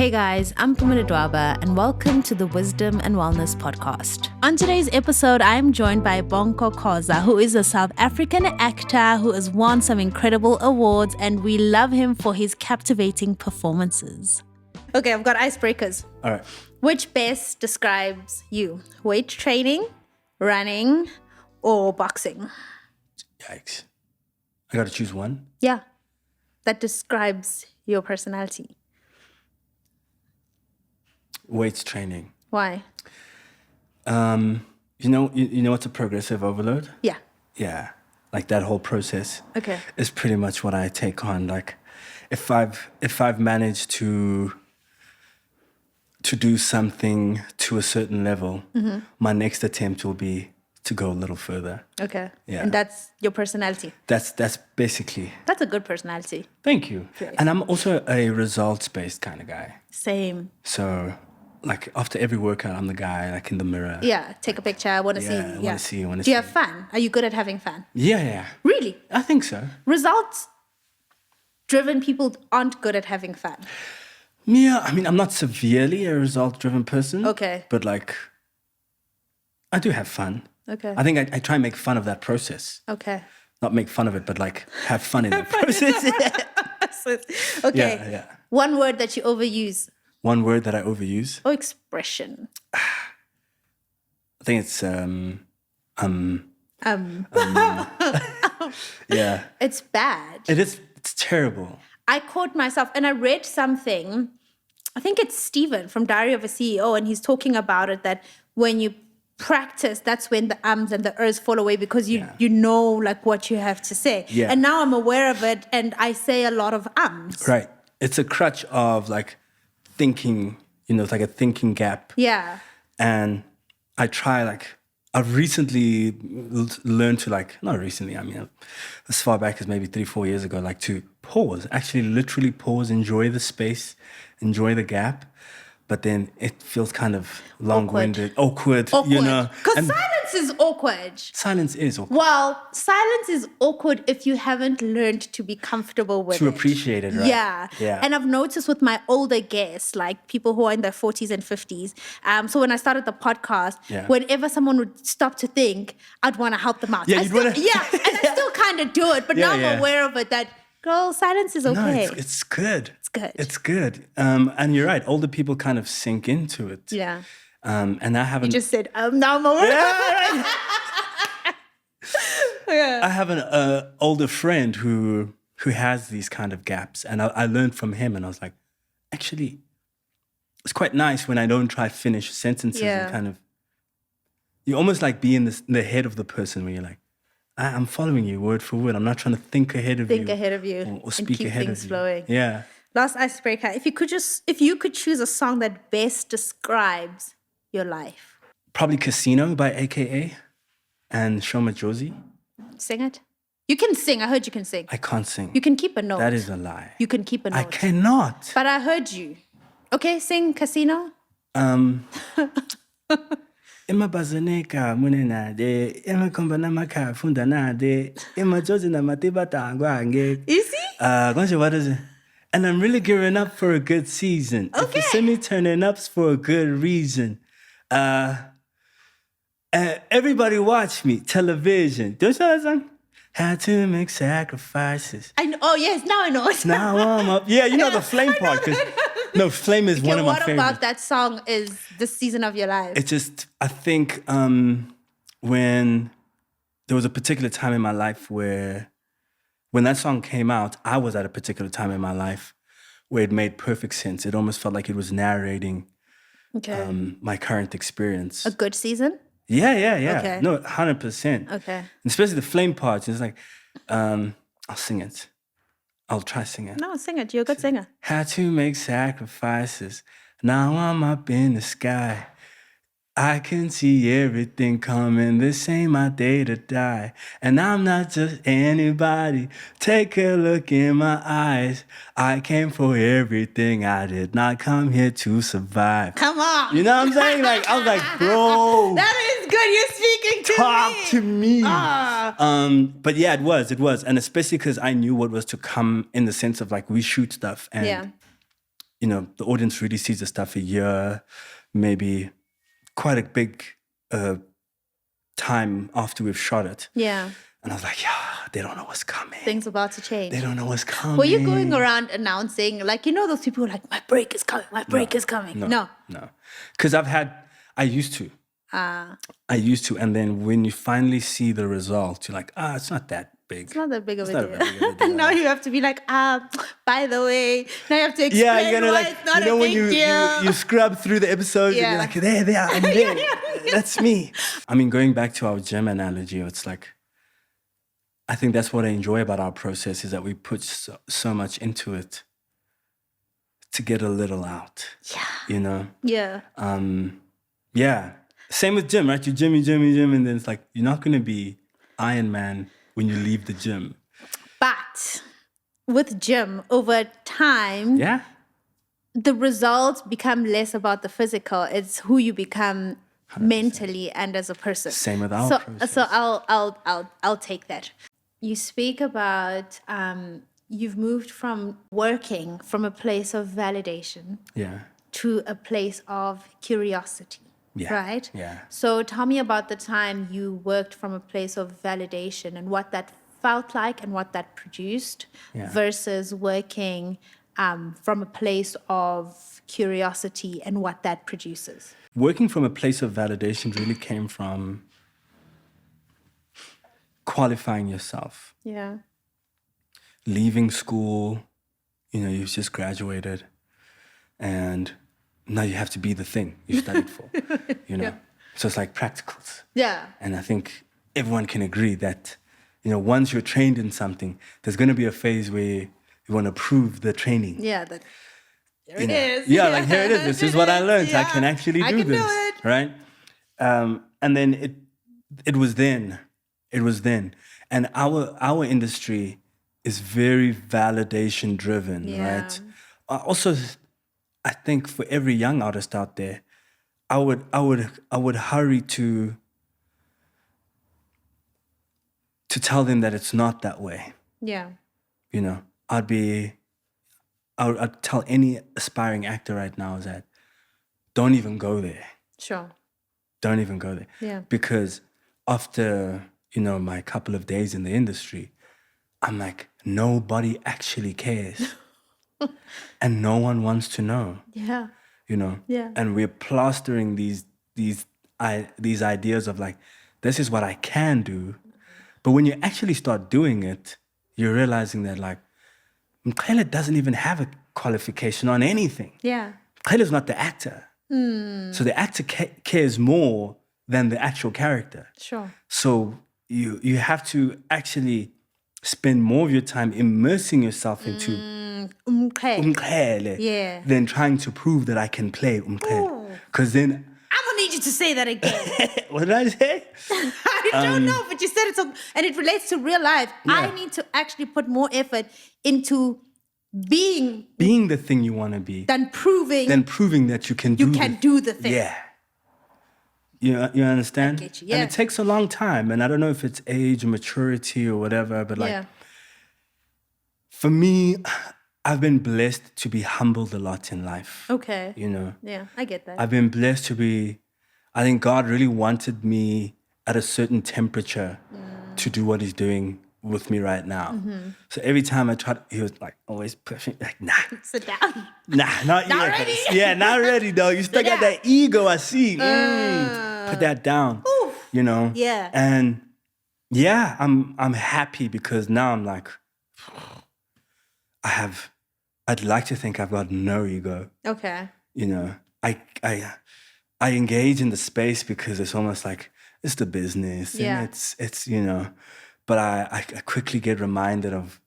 Hey guys, I'm Mpoomy and welcome to the Wisdom and Wellness Podcast. On today's episode, I am joined by Bonko Khoza, who is a South African actor who has won some incredible awards, and we love him for his captivating performances. Okay, I've got icebreakers. All right. Which best describes you? Weight training, running, or boxing? Yikes. I got to choose one? Yeah, that describes your personality. Weights training. Why? You know what's a progressive overload? Yeah. Yeah. Like that whole process. Okay. Is pretty much what I take on. Like if I've managed to do something to a certain level, my next attempt will be to go a little further. Okay. Yeah. And that's your personality. That's basically. That's a good personality. Thank you. Yes. And I'm also a results-based kind of guy. Same. So like after every workout, I'm the guy like in the mirror. Yeah. Take a picture. I want to see. I want to see. Do you have fun? Are you good at having fun? Yeah. Really? I think so. Results-driven people aren't good at having fun. Yeah, I mean, I'm not severely a result-driven person. Okay. But like, I do have fun. Okay. I think I try and make fun of that process. Okay. Not make fun of it, but like have fun in the process. Okay. Yeah. One word that you overuse. One word that I overuse. Or expression. I think it's yeah. It's bad. It is. It's terrible. I caught myself, and I read something, I think it's Stephen from Diary of a CEO, and he's talking about it, that when you practice, that's when the ums and the ers fall away, because you know like what you have to say. Yeah. And now I'm aware of it, and I say a lot of ums. Right. It's a crutch of like thinking, it's like a thinking gap. Yeah. And I try I've recently learned to not recently, I mean, as far back as maybe 3-4 years ago, to pause, actually literally pause, enjoy the space, enjoy the gap. But then it feels kind of long-winded, awkward. Because silence is awkward. Silence is awkward. Well, silence is awkward if you haven't learned to be comfortable with it. To appreciate it, right? Yeah. And I've noticed with my older guests, like people who are in their 40s and 50s. So when I started the podcast, whenever someone would stop to think, I'd want to help them out. Yeah, and I still kind of do it. But now I'm aware of it that, girl, silence is okay. No, it's good. It's good. It's good. And you're right. Older people kind of sink into it. Yeah. And I haven't. You just said, now I'm aware. I have an older friend who has these kind of gaps, and I learned from him, and I was like, actually, it's quite nice when I don't try to finish sentences and kind of. You almost like be in the head of the person where you're like, I'm following you word for word. I'm not trying to think ahead of you. Or speak ahead of you. Things flowing. Yeah. Last icebreaker. If you could choose a song that best describes your life. Probably Casino by AKA and Shoma Josie. Sing it. You can sing. I heard you can sing. I can't sing. You can keep a note. That is a lie. You can keep a note. I cannot. But I heard you. Okay, sing Casino. Ima bazoneka munena de ima kombana maka funda na de ima jozi na matiba tangwa ange. Easy? What is it? And I'm really gearing up for a good season. Okay. If you see me turning up's for a good reason. Everybody watch me, television. Don't you know that song? Had to make sacrifices. I know. Oh yes, now I know it. Now I'm up. Yeah, you know the flame part. No, flame is one of my favorites. What about that song is the season of your life? It's just, I think when there was a particular time in my life where, when that song came out, I was at a particular time in my life where it made perfect sense. It almost felt like it was narrating my current experience. A good season? Yeah. Okay. No, 100%. Okay. And especially the flame parts. It's like, I'll sing it. I'll try singing. No, sing it. You're a good singer. Had to make sacrifices. Now I'm up in the sky. I can see everything coming. This ain't my day to die. And I'm not just anybody. Take a look in my eyes. I came for everything. I did not come here to survive. Come on. You know what I'm saying? I was like, bro. That is good. You're speaking to Talk me. to me. But yeah, it was. And especially because I knew what was to come in the sense of we shoot stuff. And the audience really sees the stuff a year, maybe quite a big time after we've shot it. Yeah. And I was like, they don't know what's coming. Things about to change. They don't know what's coming. Were you going around announcing, like, those people who are like, my break is coming, my break is coming? No. Because I used to. I used to. And then when you finally see the result, you're like, it's not that big. It's not that big of a deal. And now you have to be like, by the way, now you have to explain why it's not a big when deal. you scrub through the episodes and you're like, there, I'm there. That's me. I mean, going back to our gym analogy, it's like, I think that's what I enjoy about our process is that we put so much into it to get a little out. Yeah. Yeah. Yeah. Same with gym, right? You gym, and then it's like, you're not going to be Iron Man when you leave the gym. But with gym, over time, the results become less about the physical. It's who you become 100%. Mentally and as a person. Same with our process. So I'll take that. You speak about you've moved from working from a place of validation to a place of curiosity. Right? Yeah. So tell me about the time you worked from a place of validation and what that felt like and what that produced versus working from a place of curiosity and what that produces. Working from a place of validation really came from qualifying yourself. Yeah. Leaving school, you've just graduated and now you have to be the thing you studied for, So it's like practicals. Yeah. And I think everyone can agree that, once you're trained in something, there's going to be a phase where you want to prove the training. Yeah. Here it is. Yeah, like here it is. This is what I learned. Yeah. I can actually do this. Do it. Right? And then it was then. And our industry is very validation driven, right? Also, I think for every young artist out there, I would hurry to tell them that it's not that way. Yeah. I'd tell any aspiring actor right now is that don't even go there. Sure. Don't even go there. Yeah. Because after, my couple of days in the industry, I'm like, nobody actually cares. And no one wants to know. Yeah. Yeah. And we're plastering these ideas of like, this is what I can do. But when you actually start doing it, you're realizing that like, Mqhele doesn't even have a qualification on anything. Yeah. Mqhele's not the actor. So the actor cares more than the actual character. Sure. So you have to actually spend more of your time immersing yourself into Mqhele than trying to prove that I can play Mqhele. Because then I'm gonna need you to say that again. What did I say? I don't know, but you said it so, and it relates to real life. Yeah. I need to actually put more effort into being the thing you want to be than proving that you can do the thing. Yeah. You understand? I get you, yeah. And it takes a long time, and I don't know if it's age or maturity or whatever, but like for me, I've been blessed to be humbled a lot in life. Okay. Yeah, I get that. I've been blessed to be, I think God really wanted me at a certain temperature to do what he's doing with me right now. Mm-hmm. So every time I tried, he was like always pushing, like, nah. Sit down. Nah, not yet. Ready. Yeah, not ready, though. You still got that ego, I see. Put that down. Oof. Yeah. And yeah, I'm happy because now I'm like, I'd like to think I've got no ego. Okay. I engage in the space because it's almost like it's the business and it's but I quickly get reminded of,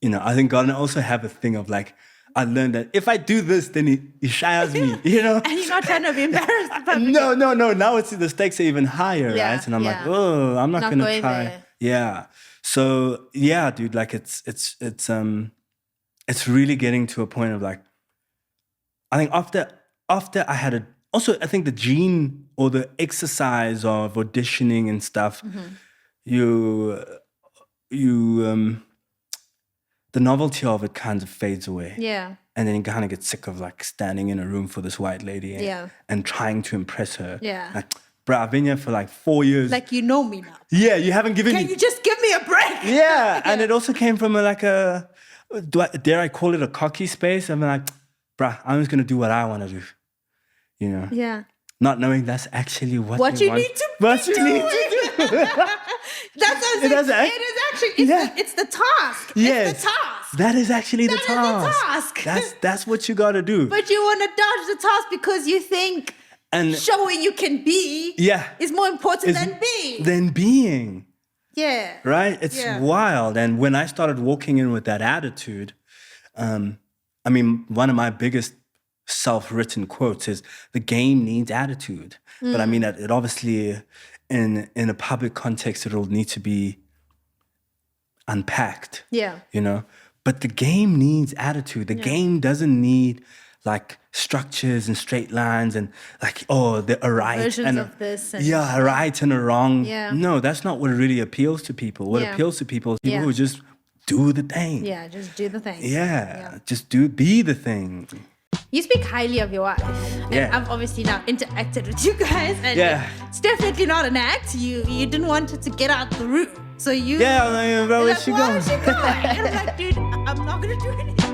I think God also have a thing of like, I learned that if I do this, then he shires me, And you're not trying to be embarrassed. No. Now the stakes are even higher, right? And I'm like, oh, I'm not gonna try. There. Yeah. So yeah, dude, like it's really getting to a point of like, I think after I had I think the gene or the exercise of auditioning and stuff, the novelty of it kind of fades away. Yeah. And then you kind of get sick of like standing in a room for this white lady and trying to impress her. Yeah. Like, bro, I've been here for like 4 years. Like, you know me now. Yeah, you haven't given me. Can you just give me a break? Yeah. And it also came from dare I call it a cocky space? I'm like, bruh, I'm just going to do what I want to do. You know? Yeah. Not knowing that's actually what you want. need to What you doing. need to do. That's what I'm saying. It is actually, it's the task. Yes. It's the task. That is actually the task. That's what you got to do. But you want to dodge the task because you think showing you can be is more important than being. Yeah. Right? It's wild. And when I started walking in with that attitude, one of my biggest self-written quotes is, the game needs attitude. But I mean, it obviously, in a public context, it'll need to be unpacked. Yeah. You know? But the game needs attitude. The game doesn't need like structures and straight lines and like, a right versions of this. And a right and a wrong. Yeah. No, that's not what really appeals to people. What appeals to people is people who just do the thing. Yeah, just do the thing. Yeah. Just be the thing. You speak highly of your wife. And I've obviously now interacted with you guys. And it's definitely not an act. You didn't want her to get out the room. So you... Yeah, bro, where's she going? Why is she going? And I'm like, dude, I'm not going to do anything.